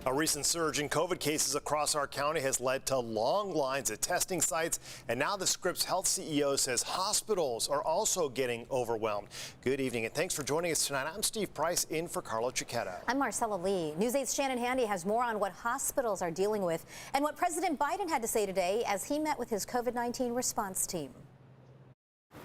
A recent surge in COVID cases across our county has led to long lines at testing sites, and now the Scripps Health CEO says hospitals are also getting overwhelmed. Good evening, and thanks for joining us tonight. I'm Steve Price, in for Carlo Cicchetto. I'm Marcella Lee. News 8's Shannon Handy has more on what hospitals are dealing with and what President Biden had to say today as he met with his COVID-19 response team.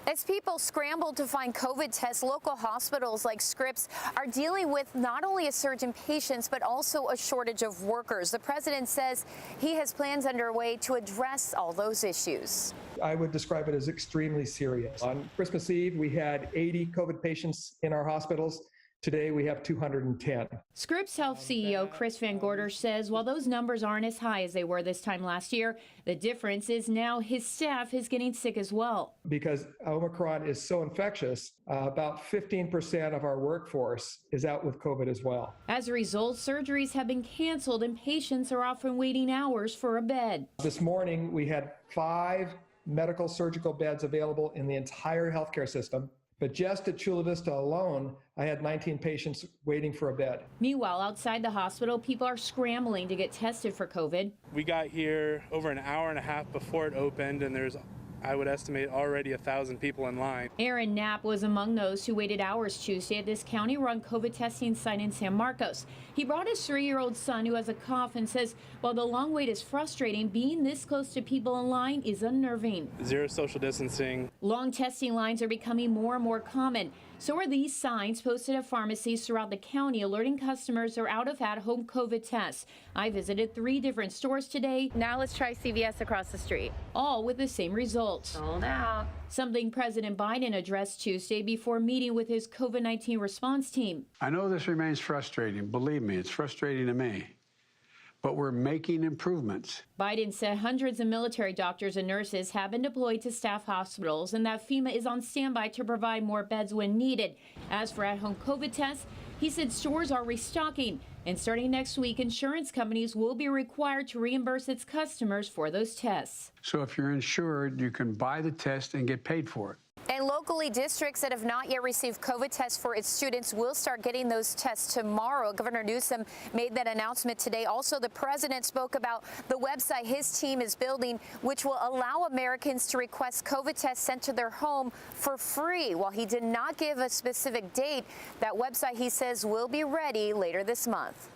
As people scramble to find COVID tests, local hospitals like Scripps are dealing with not only a surge in patients, but also a shortage of workers. The president says he has plans underway to address all those issues. I would describe it as extremely serious. On Christmas Eve, we had 80 COVID patients in our hospitals. Today, we have 210. Scripps Health CEO Chris Van Gorder says while those numbers aren't as high as they were this time last year, the difference is now his staff is getting sick as well. Because Omicron is so infectious, about 15% of our workforce is out with COVID as well. As a result, surgeries have been canceled and patients are often waiting hours for a bed. This morning, we had 5 medical surgical beds available in the entire healthcare system. But just at Chula Vista alone, I had 19 patients waiting for a bed. Meanwhile, outside the hospital, people are scrambling to get tested for COVID. We got here over an hour and a half before it opened, and there's, I would estimate, already 1,000 people in line. Aaron Knapp was among those who waited hours Tuesday at this county-run COVID testing site in San Marcos. He brought his 3-year-old son who has a cough and says while the long wait is frustrating, being this close to people in line is unnerving. Zero social distancing. Long testing lines are becoming more and more common. So are these signs posted at pharmacies throughout the county alerting customers they're out of at-home COVID tests. I visited 3 different stores today. Now let's try CVS across the street. All with the same result. Sold out. Something President Biden addressed Tuesday before meeting with his COVID-19 response team. I know this remains frustrating. Believe me, it's frustrating to me. But we're making improvements. Biden said hundreds of military doctors and nurses have been deployed to staff hospitals and that FEMA is on standby to provide more beds when needed. As for at-home COVID tests, he said stores are restocking, and starting next week, insurance companies will be required to reimburse its customers for those tests. So if you're insured, you can buy the test and get paid for it. And locally, districts that have not yet received COVID tests for its students will start getting those tests tomorrow. Governor Newsom made that announcement today. Also, the president spoke about the website his team is building, which will allow Americans to request COVID tests sent to their home for free. While he did not give a specific date, that website, he says, will be ready later this month.